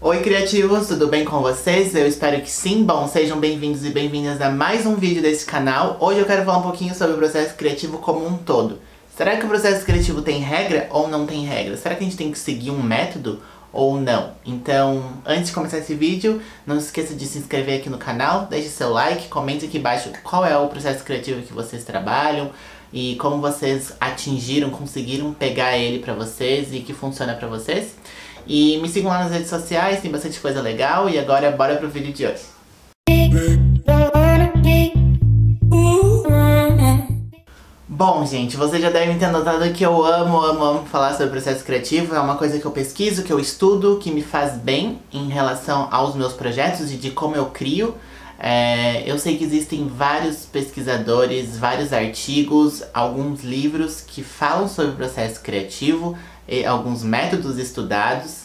Oi criativos, tudo bem com vocês? Eu espero que sim. Bom, sejam bem-vindos e bem-vindas a mais um vídeo desse canal. Hoje eu quero falar um pouquinho sobre o processo criativo como um todo. Será que o processo criativo tem regra ou não tem regra? Será que a gente tem que seguir um método ou não? Então, antes de começar esse vídeo, não se esqueça de se inscrever aqui no canal, deixe seu like, comente aqui embaixo qual é o processo criativo que vocês trabalham e como vocês conseguiram pegar ele pra vocês e que funciona pra vocês. E me sigam lá nas redes sociais, tem bastante coisa legal. E agora bora pro vídeo de hoje. Bom, gente, vocês já devem ter notado que eu amo falar sobre processo criativo. É uma coisa que eu pesquiso, que eu estudo, que me faz bem em relação aos meus projetos e de como eu crio. Eu sei que existem vários pesquisadores, vários artigos, alguns livros que falam sobre o processo criativo, alguns métodos estudados,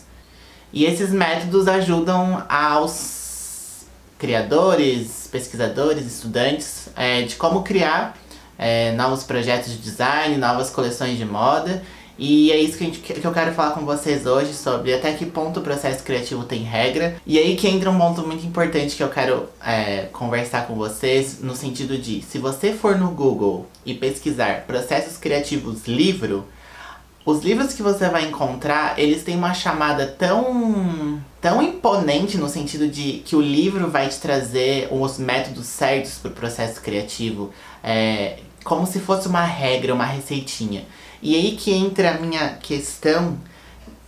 e esses métodos ajudam aos criadores, pesquisadores, estudantes de como criar novos projetos de design, novas coleções de moda. E é isso que eu quero falar com vocês hoje, sobre até que ponto o processo criativo tem regra. E aí que entra um ponto muito importante que eu quero conversar com vocês, no sentido de, se você for no Google e pesquisar processos criativos livro, os livros que você vai encontrar, eles têm uma chamada tão imponente, no sentido de que o livro vai te trazer os métodos certos para o processo criativo, como se fosse uma regra, uma receitinha. E aí que entra a minha questão,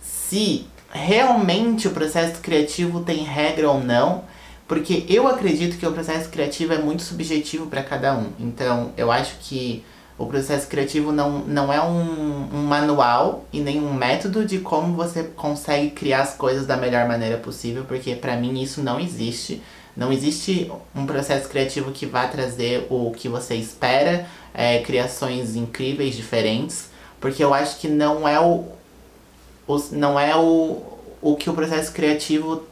se realmente o processo criativo tem regra ou não, porque eu acredito que o processo criativo é muito subjetivo para cada um. Então, eu acho que o processo criativo não é um manual e nem um método de como você consegue criar as coisas da melhor maneira possível, porque pra mim isso não existe. Não existe um processo criativo que vá trazer o que você espera, criações incríveis, diferentes, porque eu acho que não é o que o processo criativo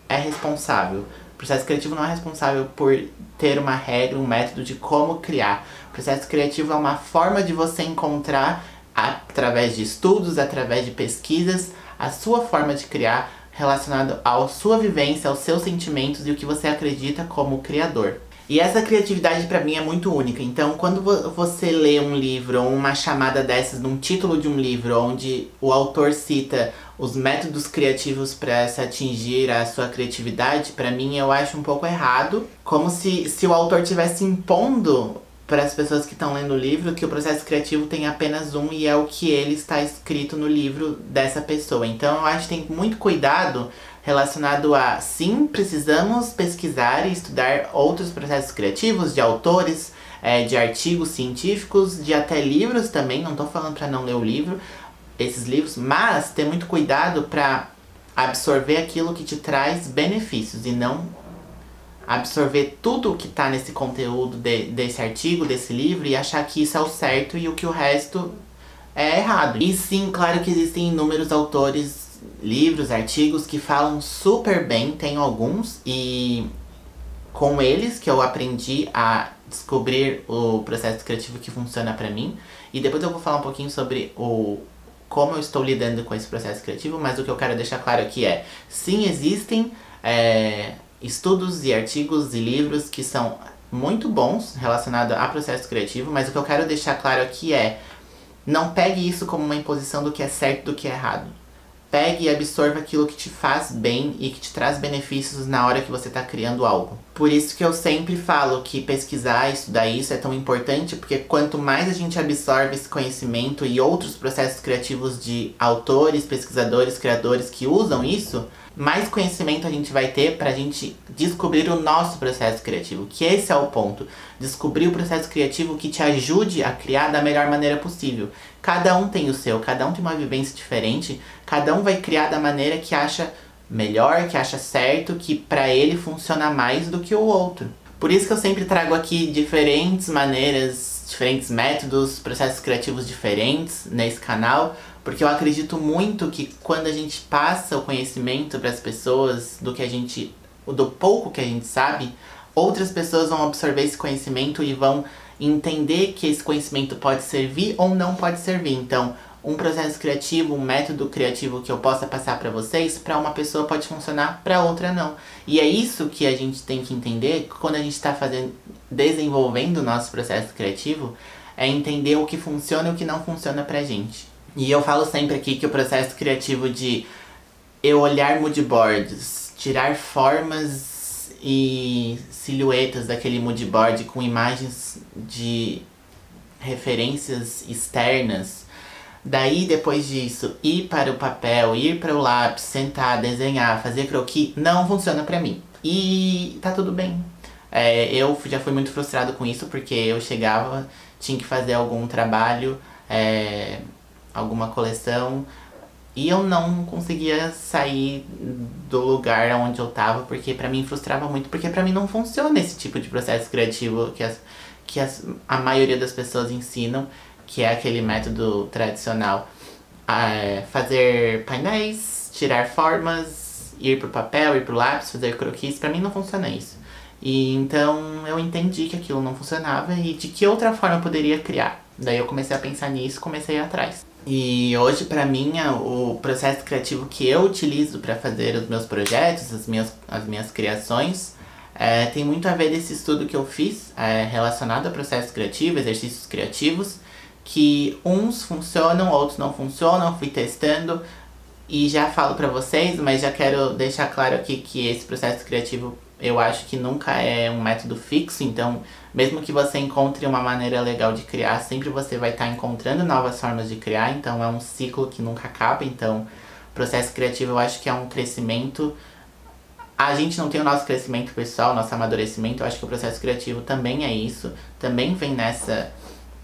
é responsável. O processo criativo não é responsável por ter uma regra, um método de como criar. O processo criativo é uma forma de você encontrar, através de estudos, através de pesquisas, a sua forma de criar relacionado à sua vivência, aos seus sentimentos e o que você acredita como criador. E essa criatividade pra mim é muito única. Então, quando você lê um livro ou uma chamada dessas num título de um livro, onde o autor cita os métodos criativos para se atingir a sua criatividade, pra mim eu acho um pouco errado. Como se o autor estivesse impondo para as pessoas que estão lendo o livro que o processo criativo tem apenas um e é o que ele está escrito no livro dessa pessoa. Então eu acho que tem muito cuidado relacionado a, sim, precisamos pesquisar e estudar outros processos criativos de autores, de artigos científicos, de até livros também. Não tô falando para não ler o livro, esses livros, mas ter muito cuidado para absorver aquilo que te traz benefícios e não absorver tudo o que tá nesse conteúdo desse artigo, desse livro, e achar que isso é o certo e o que o resto é errado. E sim, claro que existem inúmeros autores, livros, artigos que falam super bem, tem alguns, e com eles que eu aprendi a descobrir o processo criativo que funciona pra mim. E depois eu vou falar um pouquinho sobre como eu estou lidando com esse processo criativo, mas o que eu quero deixar claro aqui é, sim, existem estudos e artigos e livros que são muito bons relacionados a processo criativo, mas o que eu quero deixar claro aqui é, não pegue isso como uma imposição do que é certo e do que é errado. Pegue e absorva aquilo que te faz bem e que te traz benefícios na hora que você está criando algo. Por isso que eu sempre falo que pesquisar e estudar isso é tão importante, porque quanto mais a gente absorve esse conhecimento e outros processos criativos de autores, pesquisadores, criadores que usam isso, mais conhecimento a gente vai ter pra gente descobrir o nosso processo criativo, que esse é o ponto. Descobrir o processo criativo que te ajude a criar da melhor maneira possível. Cada um tem o seu, cada um tem uma vivência diferente, cada um vai criar da maneira que acha melhor, que acha certo, que pra ele funciona mais do que o outro. Por isso que eu sempre trago aqui diferentes maneiras, diferentes métodos, processos criativos diferentes nesse canal, porque eu acredito muito que quando a gente passa o conhecimento para as pessoas do pouco que a gente sabe, outras pessoas vão absorver esse conhecimento e vão entender que esse conhecimento pode servir ou não pode servir. Então, um processo criativo, um método criativo que eu possa passar para vocês, para uma pessoa pode funcionar, para outra não. E é isso que a gente tem que entender quando a gente está desenvolvendo o nosso processo criativo, é entender o que funciona e o que não funciona pra gente. E eu falo sempre aqui que o processo criativo de eu olhar mood boards, tirar formas e silhuetas daquele mood board com imagens de referências externas, daí depois disso ir para o papel, ir para o lápis, sentar, desenhar, fazer croquis, não funciona pra mim. E tá tudo bem. Eu já fui muito frustrado com isso, porque eu chegava, tinha que fazer algum trabalho, alguma coleção, e eu não conseguia sair do lugar onde eu tava, porque pra mim frustrava muito, porque pra mim não funciona esse tipo de processo criativo que a maioria das pessoas ensinam, que é aquele método tradicional. Fazer painéis, tirar formas, ir pro papel, ir pro lápis, fazer croquis, pra mim não funciona isso. E então eu entendi que aquilo não funcionava e de que outra forma eu poderia criar. Daí eu comecei a pensar nisso, comecei a ir atrás. E hoje, pra mim, o processo criativo que eu utilizo pra fazer os meus projetos, as minhas criações, tem muito a ver desse estudo que eu fiz relacionado ao processo criativo, exercícios criativos, que uns funcionam, outros não funcionam, fui testando e já falo pra vocês, mas já quero deixar claro aqui que esse processo criativo eu acho que nunca é um método fixo, então mesmo que você encontre uma maneira legal de criar, sempre você vai estar encontrando novas formas de criar, então é um ciclo que nunca acaba. Então o processo criativo eu acho que é um crescimento. A gente não tem o nosso crescimento pessoal, nosso amadurecimento, eu acho que o processo criativo também é isso, também vem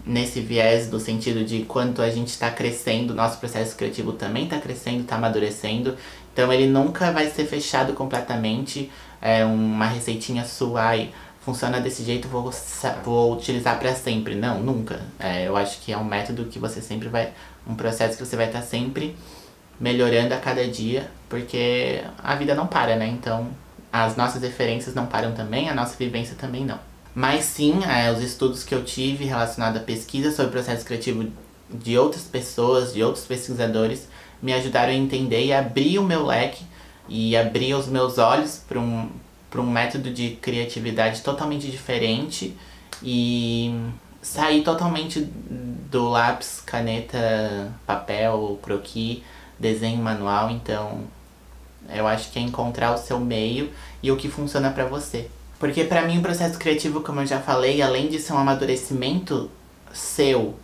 nesse viés do sentido de quanto a gente está crescendo, nosso processo criativo também está crescendo, está amadurecendo. Então ele nunca vai ser fechado completamente, uma receitinha sua e funciona desse jeito, vou utilizar para sempre. Não, nunca. Eu acho que é um método que você sempre vai, um processo que você vai estar sempre melhorando a cada dia, porque a vida não para, né? Então as nossas referências não param também, a nossa vivência também não. Mas sim, os estudos que eu tive relacionados à pesquisa sobre o processo criativo de outras pessoas, de outros pesquisadores, me ajudaram a entender e abrir o meu leque e abrir os meus olhos para um método de criatividade totalmente diferente e sair totalmente do lápis, caneta, papel, croquis, desenho manual. Então eu acho que é encontrar o seu meio e o que funciona para você. Porque pra mim o processo criativo, como eu já falei, além de ser um amadurecimento seu,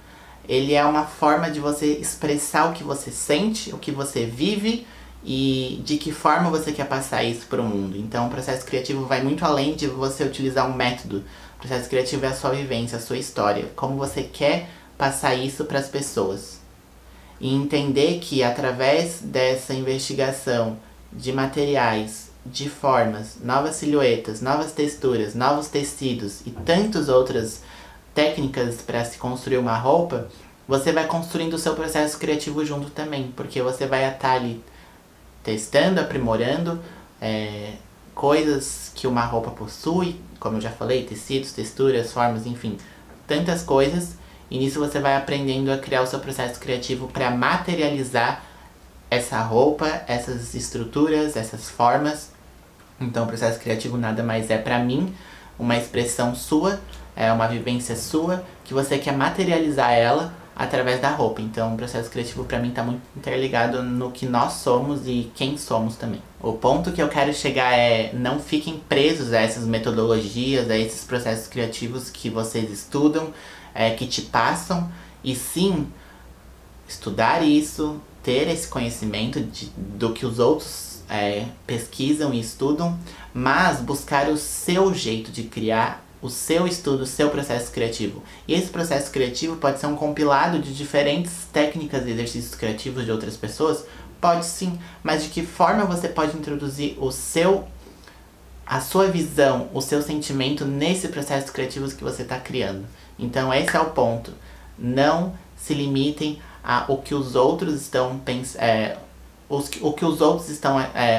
ele é uma forma de você expressar o que você sente, o que você vive e de que forma você quer passar isso pro mundo. Então o processo criativo vai muito além de você utilizar um método. O processo criativo é a sua vivência, a sua história, como você quer passar isso para as pessoas. E entender que através dessa investigação de materiais, de formas, novas silhuetas, novas texturas, novos tecidos e tantas outras técnicas para se construir uma roupa, você vai construindo o seu processo criativo junto também, porque você vai estar ali testando, aprimorando coisas que uma roupa possui, como eu já falei, tecidos, texturas, formas, enfim, tantas coisas, e nisso você vai aprendendo a criar o seu processo criativo para materializar essa roupa, essas estruturas, essas formas. Então o processo criativo nada mais é pra mim uma expressão sua, uma vivência sua, que você quer materializar ela através da roupa. Então o processo criativo pra mim tá muito interligado no que nós somos e quem somos também. O ponto que eu quero chegar é: não fiquem presos a essas metodologias, a esses processos criativos que vocês estudam, que te passam, e sim estudar isso, ter esse conhecimento do que os outros pesquisam e estudam, mas buscar o seu jeito de criar, o seu estudo, o seu processo criativo. E esse processo criativo pode ser um compilado de diferentes técnicas e exercícios criativos de outras pessoas? Pode sim, mas de que forma você pode introduzir a sua visão, o seu sentimento nesse processo criativo que você está criando. Então esse é o ponto. Não se limitem ao que os outros estão pensando, o que os outros estão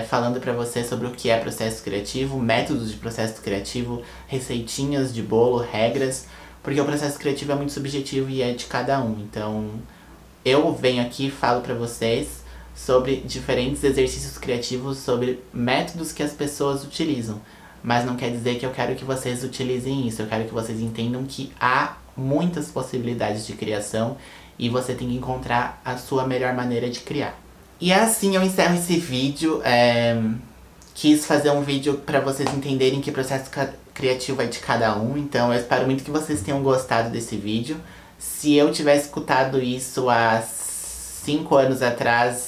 falando pra você sobre o que é processo criativo, métodos de processo criativo, receitinhas de bolo, regras, porque o processo criativo é muito subjetivo e é de cada um. Então eu venho aqui e falo pra vocês sobre diferentes exercícios criativos, sobre métodos que as pessoas utilizam. Mas não quer dizer que eu quero que vocês utilizem isso, eu quero que vocês entendam que há muitas possibilidades de criação e você tem que encontrar a sua melhor maneira de criar. E assim eu encerro esse vídeo. Quis fazer um vídeo pra vocês entenderem que processo criativo é de cada um, então eu espero muito que vocês tenham gostado desse vídeo. Se eu tivesse escutado isso há 5 anos atrás,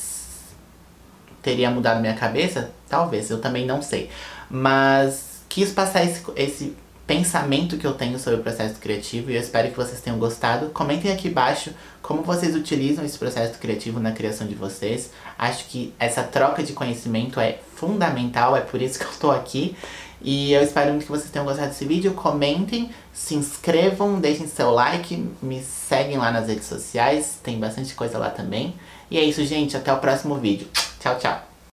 teria mudado minha cabeça? Talvez, eu também não sei. Mas quis passar esse pensamento que eu tenho sobre o processo criativo e eu espero que vocês tenham gostado. Comentem aqui embaixo como vocês utilizam esse processo criativo na criação de vocês. Acho que essa troca de conhecimento é fundamental, é por isso que eu tô aqui. E eu espero muito que vocês tenham gostado desse vídeo. Comentem, se inscrevam, deixem seu like, me seguem lá nas redes sociais, tem bastante coisa lá também. E é isso, gente, até o próximo vídeo. Tchau, tchau!